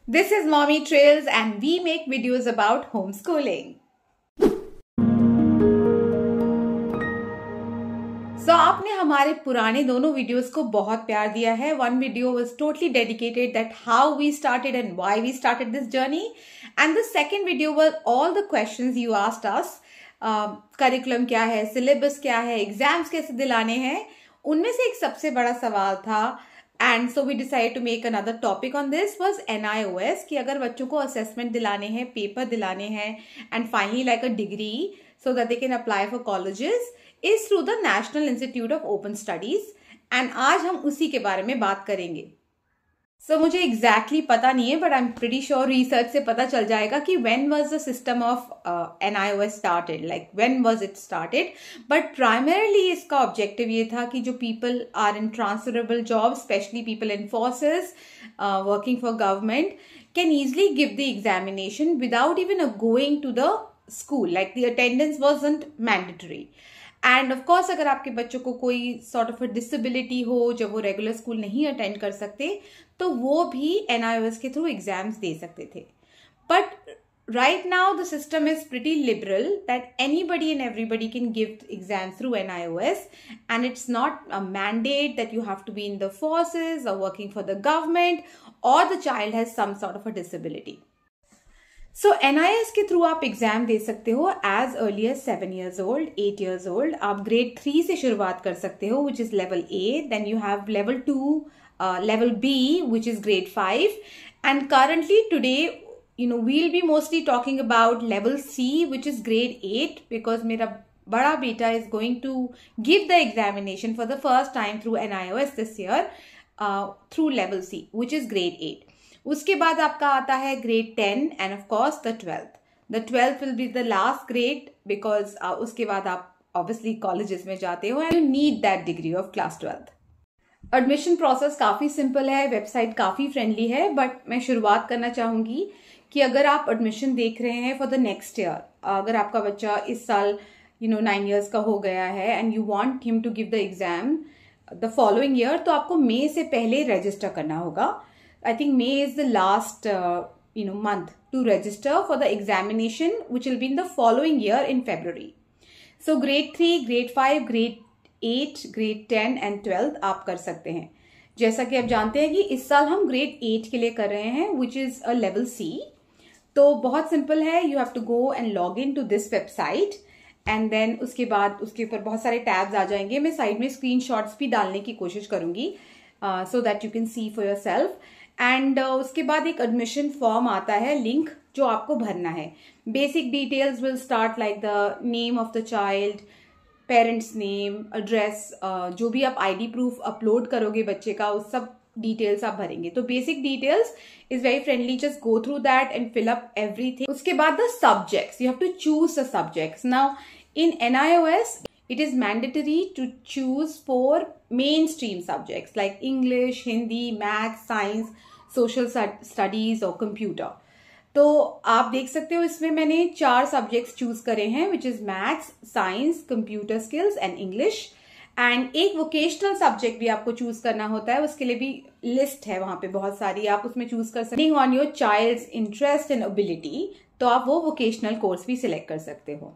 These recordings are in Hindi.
This is Mommy Trails and we make videos about homeschooling. So आपने हमारे पुराने दोनों वीडियोस को बहुत प्यार दिया है. One video was totally dedicated that how we started and why we started this journey. And the second video was all the questions you asked us. Curriculum क्या है, syllabus क्या है, exams कैसे दिलाने हैं. उनमें से एक सबसे बड़ा सवाल था and so we decided to make another topic on this was NIOS कि अगर बच्चों को assessment दिलाने हैं, paper दिलाने हैं and finally like a degree so that they can apply for colleges is through the National Institute of Open Studies and आज हम उसी के बारे में बात करेंगे. So मुझे exactly पता नहीं है but I'm pretty sure research से पता चल जाएगा कि when was the system of NIOS started, like when was it started. But primarily इसका objective ये था कि जो people are in transferable jobs, especially people in forces, working for government, can easily give the examination without even going to the school, like the attendance wasn't mandatory. End of course अगर आपके बच्चों को कोई सॉर्ट ऑफ डिसेबिलिटी हो जब वो रेगुलर स्कूल नहीं अटेंड कर सकते तो वो भी NIOS के थ्रू एग्जाम्स दे सकते थे. But right now the system is pretty liberal that anybody and everybody can give exams through NIOS and it's not a mandate that you have to be in the forces or working for the government or the child has some sort of a disability. So NIOS के थ्रू आप एग्जाम दे सकते हो as early as 7 years old, 8 years old. आप grade 3 से शुरुआत कर सकते हो which is level A. Then you have level 2, level B which is grade 5. And currently today, we'll be mostly talking about level C which is grade 8 because मेरा बड़ा बेटा is going to give the examination for the first time through NIOS this year through level C which is grade 8. उसके बाद आपका आता है grade 10 and of course the 12th. The 12th will be the last grade because उसके बाद आप obviously colleges में जाते हो and you need that degree of class 12th. Admission process काफ़ी simple है, website काफ़ी friendly है, but मैं शुरुआत करना चाहूँगी कि अगर आप admission देख रहे हैं for the next year, अगर आपका बच्चा इस साल 9 years का हो गया है and you want him to give the exam the following year, तो आपको May से पहले register करना होगा. I think May is the last month to register for the examination which will be in the following year in February. So grade 3, grade 5, grade 8, grade 10 and 12 आप कर सकते हैं. जैसा कि आप जानते हैं कि इस साल हम grade 8 के लिए कर रहे हैं which is a level C. तो बहुत simple है, you have to go and log in to this website and then उसके बाद उसके ऊपर बहुत सारे tabs आ जाएंगे. मैं साइड में screenshots भी डालने की कोशिश करूंगी so that you can see for yourself. And उसके बाद एक एडमिशन फॉर्म आता है लिंक जो आपको भरना है. Basic details will start like the name of the child, parents name, address, जो भी आप आईडी प्रूफ अपलोड करोगे बच्चे का उस सब डिटेल्स आप भरेंगे. तो basic details is very friendly, just go through that and fill up everything. उसके बाद the subjects, you have to choose the subjects. Now in NIOS it is mandatory to choose 4 mainstream subjects like English, Hindi, Maths, Science, Social Studies और Computer. तो आप देख सकते हो इसमें मैंने 4 सब्जेक्ट्स चूज करे हैं which is Maths, Science, Computer Skills and English. And एक वोकेशनल सब्जेक्ट भी आपको चूज करना होता है, उसके लिए भी लिस्ट है वहां पे बहुत सारी, आप उसमें चूज कर सकते हैं on your child's interest and ability. तो आप वो वोकेशनल कोर्स भी सिलेक्ट कर सकते हो.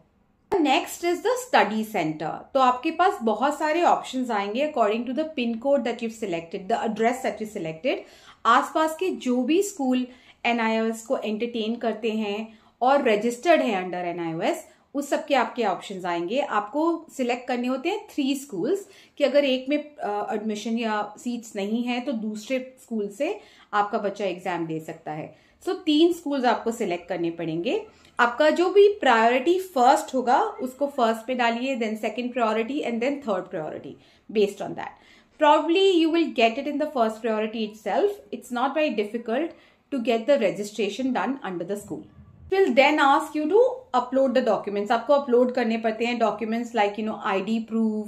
Next is the study centre. तो आपके पास बहुत सारे ऑप्शंस आएंगे according to the pin code that you selected, the address that you selected. आसपास के जो भी स्कूल NIOS को एंटरटेन करते हैं और रजिस्टर्ड है अंडर NIOS, उस सब के आपके ऑप्शंस आएंगे. आपको सिलेक्ट करने होते हैं 3 स्कूल्स कि अगर एक में एडमिशन या सीट्स नहीं है तो दूसरे स्कूल से आपका बच्चा एग्जाम दे सकता है. सो 3 स्कूल्स आपको सिलेक्ट करने पड़ेंगे. आपका जो भी प्रायोरिटी फर्स्ट होगा उसको फर्स्ट पे डालिए, then second priority and then third priority based on that. Probably you will get it in the first priority itself. It's not very difficult to get the registration done under the school. Will then ask you to upload the documents. आपको अपलोड करने पड़ते हैं documents like ID proof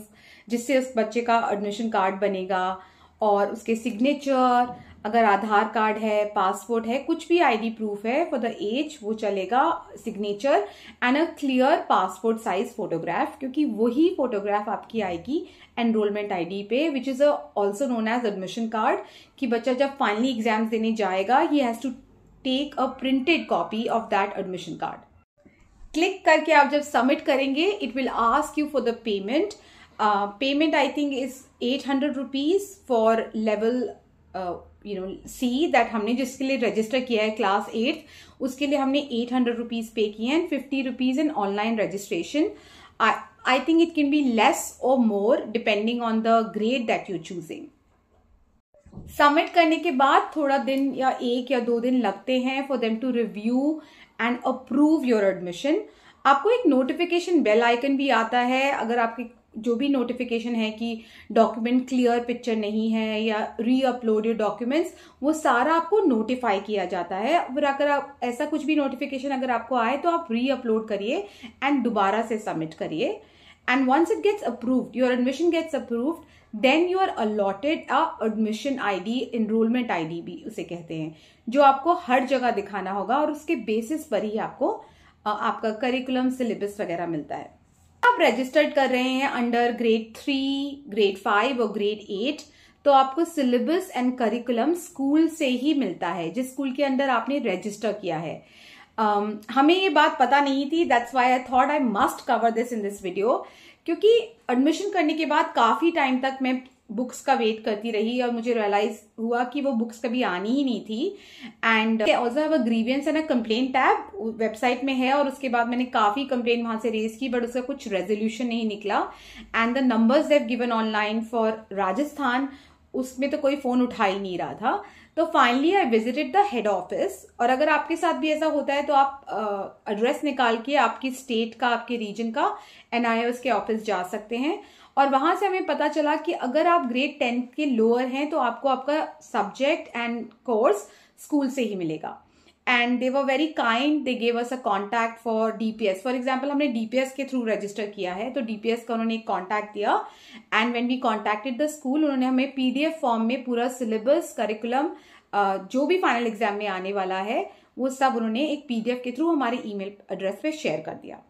जिससे उस बच्चे का एडमिशन कार्ड बनेगा और उसके सिग्नेचर, अगर आधार कार्ड है, पासपोर्ट है, कुछ भी आईडी प्रूफ है फॉर द एज वो चलेगा, signature and a clear passport size photograph, क्योंकि वही फोटोग्राफ आपकी आएगी एनरोलमेंट आईडी पे which is also known as admission card. कि बच्चा जब फाइनली एग्जाम्स देने जाएगा he has to take a printed copy of that admission card. Click करके आप जब सबमिट करेंगे, it will ask you for the payment. Payment I think is 800 rupees for level C, that हमने जिसके लिए रजिस्टर किया है क्लास 8, उसके लिए हमने 800 रुपीज पे किए हैं, 50 rupees in online registration. I think it can be less or more depending on the grade that you're choosing. Submit करने के बाद थोड़ा दिन या 1 या 2 दिन लगते हैं for them to review and approve your admission. आपको एक नोटिफिकेशन बेल आइकन भी आता है अगर आपके जो भी नोटिफिकेशन है कि डॉक्यूमेंट क्लियर पिक्चर नहीं है या री अपलोड योर डॉक्यूमेंट्स, वो सारा आपको नोटिफाई किया जाता है। फिर अगर आप ऐसा कुछ भी नोटिफिकेशन अगर आपको आए तो आप री अपलोड करिए एंड दोबारा से सबमिट करिए। And once it gets approved, your admission gets approved, then you are allotted a admission ID, enrolment ID भी उसे कहते हैं, जो आपको हर जगह दिखाना होगा और उसके बेसिस पर ही आपको आपका करिकुलम सिलेबस वगैरह मिलता है। आप रजिस्टर्ड कर रहे हैं अंडर ग्रेड 3, ग्रेड 5 और ग्रेड 8, तो आपको सिलेबस एंड करिकुलम स्कूल से ही मिलता है जिस स्कूल के अंदर आपने रजिस्टर किया है। हमें ये बात पता नहीं थी, that's why I thought I must cover this in this video, क्योंकि एडमिशन करने के बाद काफी टाइम तक मैं बुक्स का वेट करती रही और मुझे रियलाइज हुआ कि वो बुक्स कभी आनी ही नहीं थी। And also have a grievance and a complaint tab website में है, और उसके बाद मैंने काफी कंप्लेंट वहां से रेज की, बट उसका कुछ रेजोल्यूशन नहीं निकला। And the numbers they given online for Rajasthan, उसमें तो कोई फोन उठा ही नहीं रहा था। तो finally I visited the head office, और अगर आपके साथ भी ऐसा होता है तो आप एड्रेस निकाल के आपकी स्टेट का, आपके रीजन का NIOS के ऑफिस जा सकते हैं। और वहां से हमें पता चला कि अगर आप ग्रेड 10 के लोअर हैं तो आपको आपका सब्जेक्ट एंड कोर्स स्कूल से ही मिलेगा। And they were very kind, they gave us a contact for DPS। For example हमने DPS के थ्रू रजिस्टर किया है, तो DPS का उन्होंने एक कॉन्टैक्ट दिया। And when we contacted the school, उन्होंने हमें PDF फॉर्म में पूरा सिलेबस, करिकुलम, जो भी फाइनल एग्जाम में आने वाला है, वो सब उन्होंने एक PDF के थ्रू हमारे ईमेल एड्रेस पे शेयर कर दिया।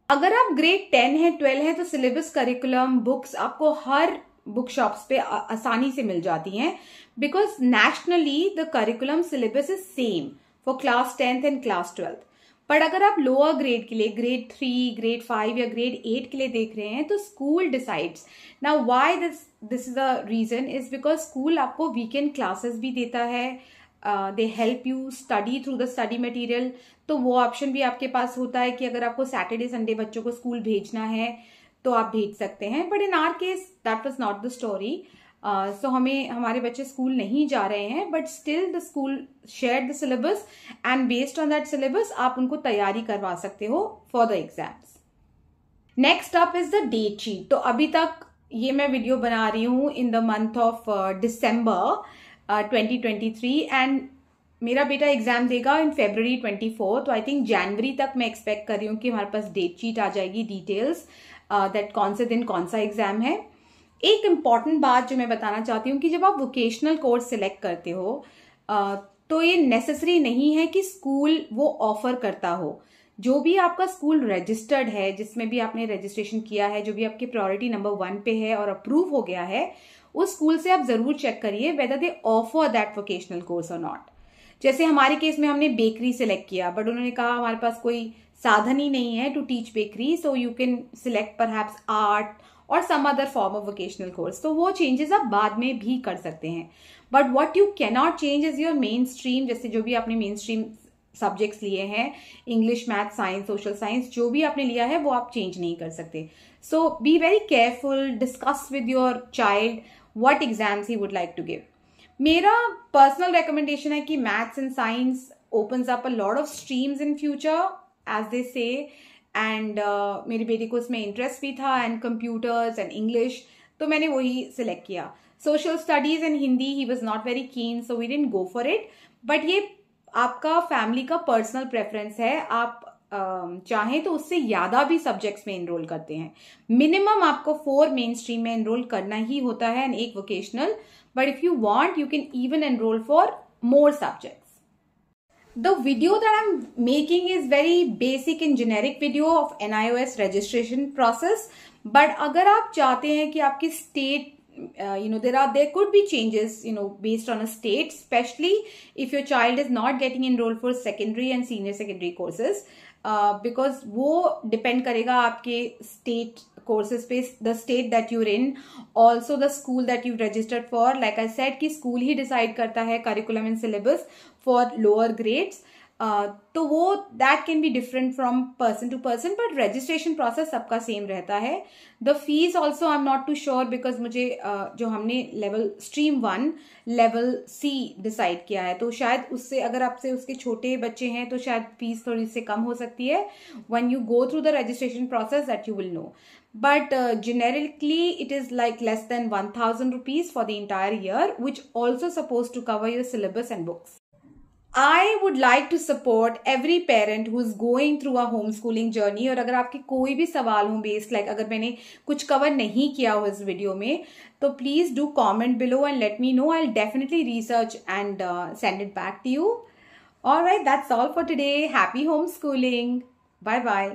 अगर आप ग्रेड 10 है, 12 है, तो सिलेबस, करिकुलम, बुक्स आपको हर बुक शॉप्स पे आसानी से मिल जाती हैं, because nationally the curriculum syllabus is same for class 10th and class 12th। But अगर आप लोअर ग्रेड के लिए, ग्रेड 3, ग्रेड 5 या ग्रेड 8 के लिए देख रहे हैं, तो school decides. Now why this is the reason is because school आपको वीकेंड क्लासेस भी देता है, they help you study through the study material. तो वो ऑप्शन भी आपके पास होता है कि अगर आपको सैटरडे संडे बच्चों को स्कूल भेजना है तो आप भेज सकते हैं। But in our case that was not the story. So हमारे बच्चे स्कूल नहीं जा रहे हैं, but still the school share the syllabus, and based on that syllabus आप उनको तैयारी करवा सकते हो for the exams. Next up is the date sheet. तो अभी तक ये मैं वीडियो बना रही हूँ in the month of December 2023, and मेरा बेटा एग्जाम देगा इन February 24, तो आई थिंक जनवरी तक मैं एक्सपेक्ट कर रही हूँ कि हमारे पास डेट शीट आ जाएगी, डिटेल्स दैट कौन से दिन कौन सा एग्जाम है। एक इम्पॉर्टेंट बात जो मैं बताना चाहती हूँ कि जब आप वोकेशनल कोर्स सिलेक्ट करते हो तो ये नेसेसरी नहीं है कि स्कूल वो ऑफर करता हो। जो भी आपका स्कूल रजिस्टर्ड है, जिसमें भी आपने रजिस्ट्रेशन किया है, जो भी आपके प्रायोरिटी नंबर 1 पे है और अप्रूव हो गया है, उस स्कूल से आप जरूर चेक करिए whether they offer that vocational course और नॉट। जैसे हमारे केस में हमने बेकरी सिलेक्ट किया, बट उन्होंने कहा हमारे पास कोई साधन ही नहीं है to teach bakery, so you can select perhaps art और some other form of vocational course. तो वो चेंजेस आप बाद में भी कर सकते हैं, but what you can not change is your main stream. जैसे जो भी आपने मेन स्ट्रीम सब्जेक्ट्स लिए हैं, English, math, science, social science, जो भी आपने लिया है वो आप चेंज नहीं कर सकते। So be very careful, discuss with your child what exams he would like to give. मेरा पर्सनल रिकमेंडेशन है कि maths and science opens up a lot of streams in future as they say, and मेरे बेटे को इसमें इंटरेस्ट भी था, एंड कंप्यूटर्स एंड इंग्लिश, तो मैंने वही सिलेक्ट किया। Social studies and Hindi he was not very keen, so we didn't go for it. But ये आपका फैमिली का पर्सनल प्रेफरेंस है, आप चाहें तो उससे ज्यादा भी सब्जेक्ट्स में एनरोल करते हैं। मिनिमम आपको 4 मेन स्ट्रीम में एनरोल करना ही होता है and 1 vocational, but if you want you can even enroll for more subjects. The video that I'm making is very basic and generic video of NIOS registration process, but अगर आप चाहते हैं कि आपकी state there could be changes, based on a state, especially if your child is not getting enrolled for secondary and senior secondary courses, because वो depend करेगा आपके state courses पे, the state that you're in, also the school that you've registered for. Like I said कि school ही decide करता है curriculum and syllabus for lower grades. तो वो that can be different from person to person, but registration process सबका same रहता है. The fees also I'm not too sure, because मुझे जो हमने level stream 1 level C decide किया है, तो शायद उससे अगर आपसे उसके छोटे बच्चे हैं तो शायद फीस थोड़ी से कम हो सकती है. When you go through the registration process, that you will know. But generically it is like less than 1,000 rupees for the entire year, which also supposed to cover your syllabus and books. I would like to support every parent who is going through a homeschooling journey. और अगर आपके कोई भी सवाल हो बेस्ड, लाइक अगर मैंने कुछ कवर नहीं किया हो इस वीडियो में, तो please do comment below and let me know. I will definitely research and send it back to you. All right, that's all for today. Happy homeschooling. Bye bye.